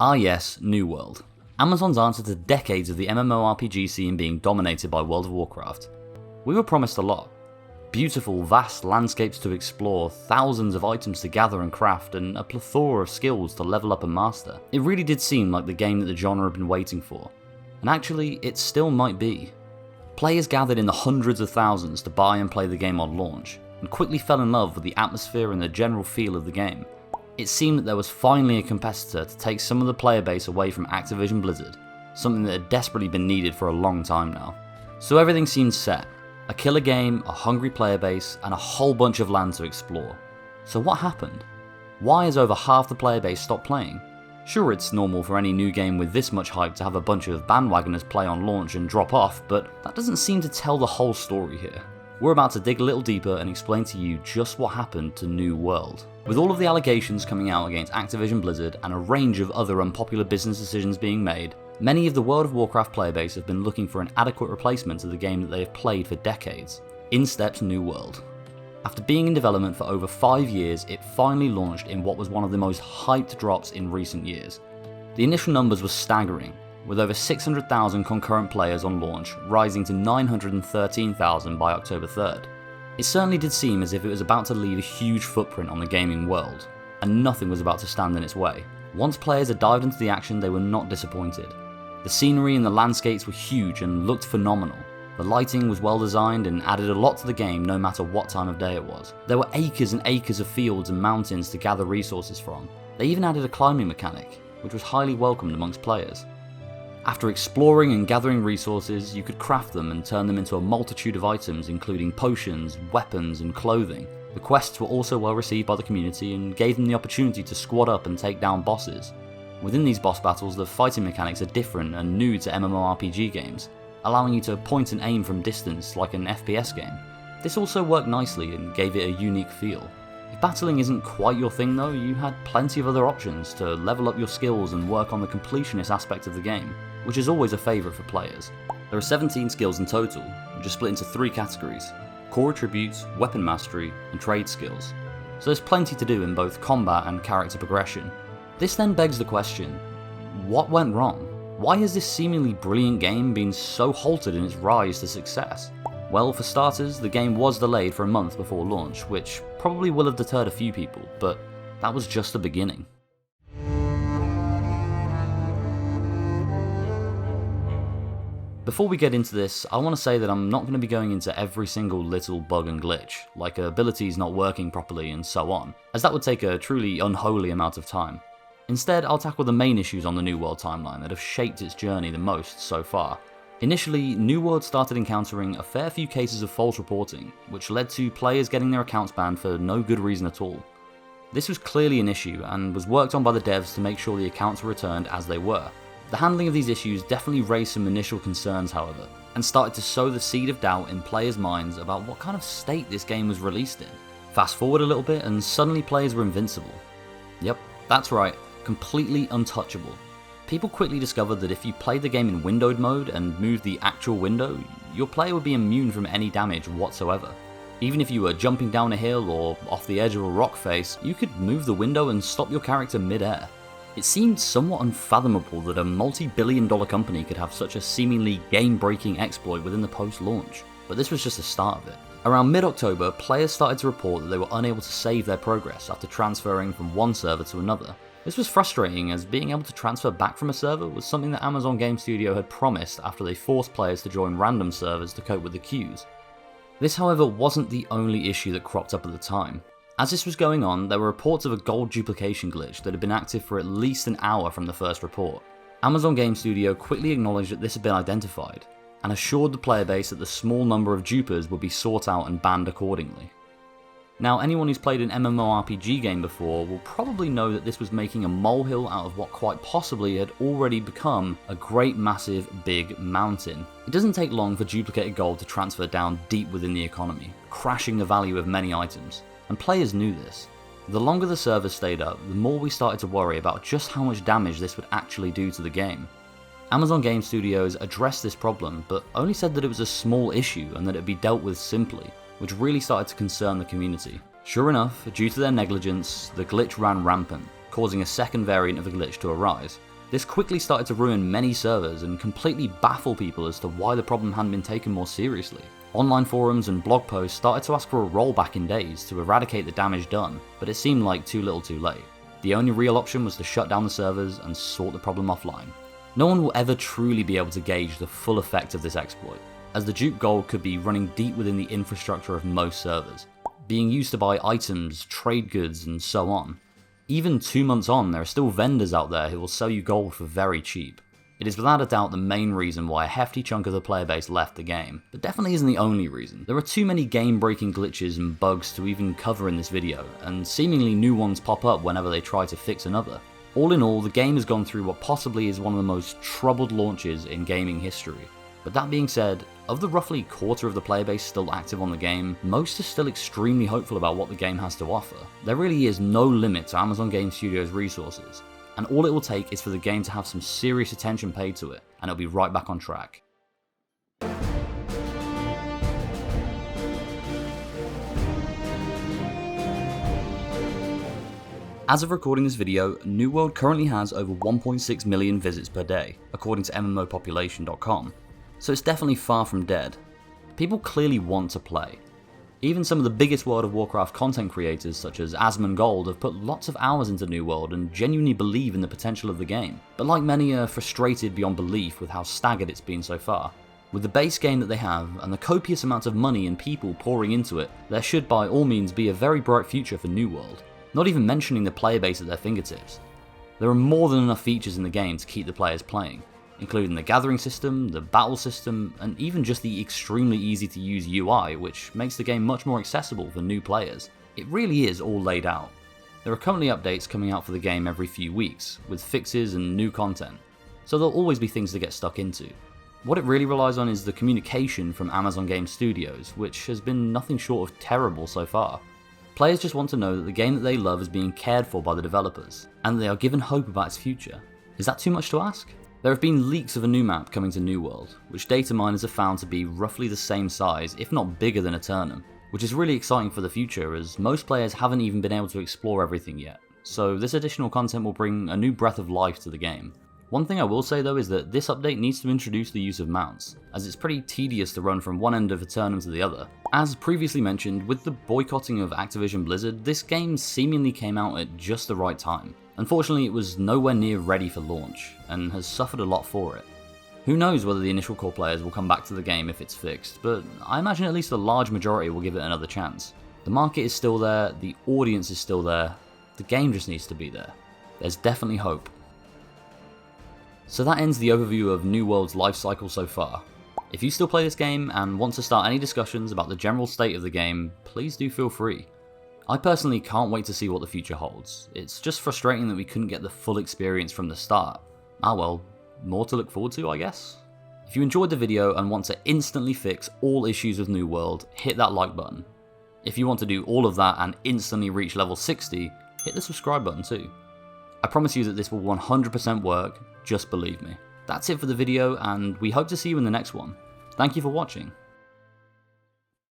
Ah yes, New World. Amazon's answer to decades of the MMORPG scene being dominated by World of Warcraft. We were promised a lot. Beautiful, vast landscapes to explore, thousands of items to gather and craft, and a plethora of skills to level up and master. It really did seem like the game that the genre had been waiting for. And actually, it still might be. Players gathered in the hundreds of thousands to buy and play the game on launch, and quickly fell in love with the atmosphere and the general feel of the game. It seemed that there was finally a competitor to take some of the player base away from Activision Blizzard, something that had desperately been needed for a long time now. So everything seemed set. A killer game, a hungry player base, and a whole bunch of land to explore. So what happened? Why has over half the player base stopped playing? Sure, it's normal for any new game with this much hype to have a bunch of bandwagoners play on launch and drop off, but that doesn't seem to tell the whole story here. We're about to dig a little deeper and explain to you just what happened to New World. With all of the allegations coming out against Activision Blizzard and a range of other unpopular business decisions being made, many of the World of Warcraft player base have been looking for an adequate replacement to the game that they have played for decades. In steps New World. After being in development for over 5 years, it finally launched in what was one of the most hyped drops in recent years. The initial numbers were staggering, with over 600,000 concurrent players on launch, rising to 913,000 by October 3rd. It certainly did seem as if it was about to leave a huge footprint on the gaming world, and nothing was about to stand in its way. Once players had dived into the action, they were not disappointed. The scenery and the landscapes were huge and looked phenomenal. The lighting was well designed and added a lot to the game no matter what time of day it was. There were acres and acres of fields and mountains to gather resources from. They even added a climbing mechanic, which was highly welcomed amongst players. After exploring and gathering resources, you could craft them and turn them into a multitude of items including potions, weapons and clothing. The quests were also well received by the community and gave them the opportunity to squad up and take down bosses. Within these boss battles, the fighting mechanics are different and new to MMORPG games, allowing you to point and aim from distance like an FPS game. This also worked nicely and gave it a unique feel. If battling isn't quite your thing though, you had plenty of other options to level up your skills and work on the completionist aspect of the game, which is always a favourite for players. There are 17 skills in total, which are split into 3 categories: core attributes, weapon mastery, and trade skills. So there's plenty to do in both combat and character progression. This then begs the question, what went wrong? Why has this seemingly brilliant game been so halted in its rise to success? Well, for starters, the game was delayed for a month before launch, which probably will have deterred a few people, but that was just the beginning. Before we get into this, I want to say that I'm not going to be going into every single little bug and glitch, like abilities not working properly and so on, as that would take a truly unholy amount of time. Instead, I'll tackle the main issues on the New World timeline that have shaped its journey the most so far. Initially, New World started encountering a fair few cases of false reporting, which led to players getting their accounts banned for no good reason at all. This was clearly an issue and was worked on by the devs to make sure the accounts were returned as they were. The handling of these issues definitely raised some initial concerns, however, and started to sow the seed of doubt in players' minds about what kind of state this game was released in. Fast forward a little bit and suddenly players were invincible. Yep, that's right. Completely untouchable. People quickly discovered that if you played the game in windowed mode and moved the actual window, your player would be immune from any damage whatsoever. Even if you were jumping down a hill or off the edge of a rock face, you could move the window and stop your character mid-air. It seemed somewhat unfathomable that a multi-billion-dollar company could have such a seemingly game-breaking exploit within the post-launch, but this was just the start of it. Around mid-October, players started to report that they were unable to save their progress after transferring from one server to another. This was frustrating, as being able to transfer back from a server was something that Amazon Game Studio had promised after they forced players to join random servers to cope with the queues. This, however, wasn't the only issue that cropped up at the time. As this was going on, there were reports of a gold duplication glitch that had been active for at least an hour from the first report. Amazon Game Studio quickly acknowledged that this had been identified, and assured the player base that the small number of dupers would be sought out and banned accordingly. Now, anyone who's played an MMORPG game before will probably know that this was making a molehill out of what quite possibly had already become a great massive big mountain. It doesn't take long for duplicated gold to transfer down deep within the economy, crashing the value of many items, and players knew this. The longer the servers stayed up, the more we started to worry about just how much damage this would actually do to the game. Amazon Game Studios addressed this problem, but only said that it was a small issue and that it would be dealt with simply, which really started to concern the community. Sure enough, due to their negligence, the glitch ran rampant, causing a second variant of the glitch to arise. This quickly started to ruin many servers and completely baffle people as to why the problem hadn't been taken more seriously. Online forums and blog posts started to ask for a rollback in days to eradicate the damage done, but it seemed like too little too late. The only real option was to shut down the servers and sort the problem offline. No one will ever truly be able to gauge the full effect of this exploit, as the Duke Gold could be running deep within the infrastructure of most servers, being used to buy items, trade goods, and so on. Even 2 months on, there are still vendors out there who will sell you gold for very cheap. It is without a doubt the main reason why a hefty chunk of the player base left the game, but definitely isn't the only reason. There are too many game-breaking glitches and bugs to even cover in this video, and seemingly new ones pop up whenever they try to fix another. All in all, the game has gone through what possibly is one of the most troubled launches in gaming history. But that being said, of the roughly quarter of the player base still active on the game, most are still extremely hopeful about what the game has to offer. There really is no limit to Amazon Game Studios' resources, and all it will take is for the game to have some serious attention paid to it, and it'll be right back on track. As of recording this video, New World currently has over 1.6 million visits per day, according to MMOPopulation.com, so it's definitely far from dead. People clearly want to play. Even some of the biggest World of Warcraft content creators such as Asmongold have put lots of hours into New World and genuinely believe in the potential of the game, but like many are frustrated beyond belief with how staggered it's been so far. With the base game that they have, and the copious amounts of money and people pouring into it, there should by all means be a very bright future for New World, not even mentioning the player base at their fingertips. There are more than enough features in the game to keep the players playing, including the gathering system, the battle system, and even just the extremely easy to use UI, which makes the game much more accessible for new players. It really is all laid out. There are currently updates coming out for the game every few weeks, with fixes and new content, so there'll always be things to get stuck into. What it really relies on is the communication from Amazon Game Studios, which has been nothing short of terrible so far. Players just want to know that the game that they love is being cared for by the developers, and that they are given hope about its future. Is that too much to ask? There have been leaks of a new map coming to New World, which data miners have found to be roughly the same size, if not bigger than Eternum, which is really exciting for the future as most players haven't even been able to explore everything yet, so this additional content will bring a new breath of life to the game. One thing I will say though is that this update needs to introduce the use of mounts, as it's pretty tedious to run from one end of Eternum to the other. As previously mentioned, with the boycotting of Activision Blizzard, this game seemingly came out at just the right time. Unfortunately, it was nowhere near ready for launch, and has suffered a lot for it. Who knows whether the initial core players will come back to the game if it's fixed, but I imagine at least a large majority will give it another chance. The market is still there, the audience is still there, the game just needs to be there. There's definitely hope. So that ends the overview of New World's life cycle so far. If you still play this game and want to start any discussions about the general state of the game, please do feel free. I personally can't wait to see what the future holds. It's just frustrating that we couldn't get the full experience from the start. Ah well, more to look forward to, I guess. If you enjoyed the video and want to instantly fix all issues with New World, hit that like button. If you want to do all of that and instantly reach level 60, hit the subscribe button too. I promise you that this will 100% work, just believe me. That's it for the video, and we hope to see you in the next one. Thank you for watching.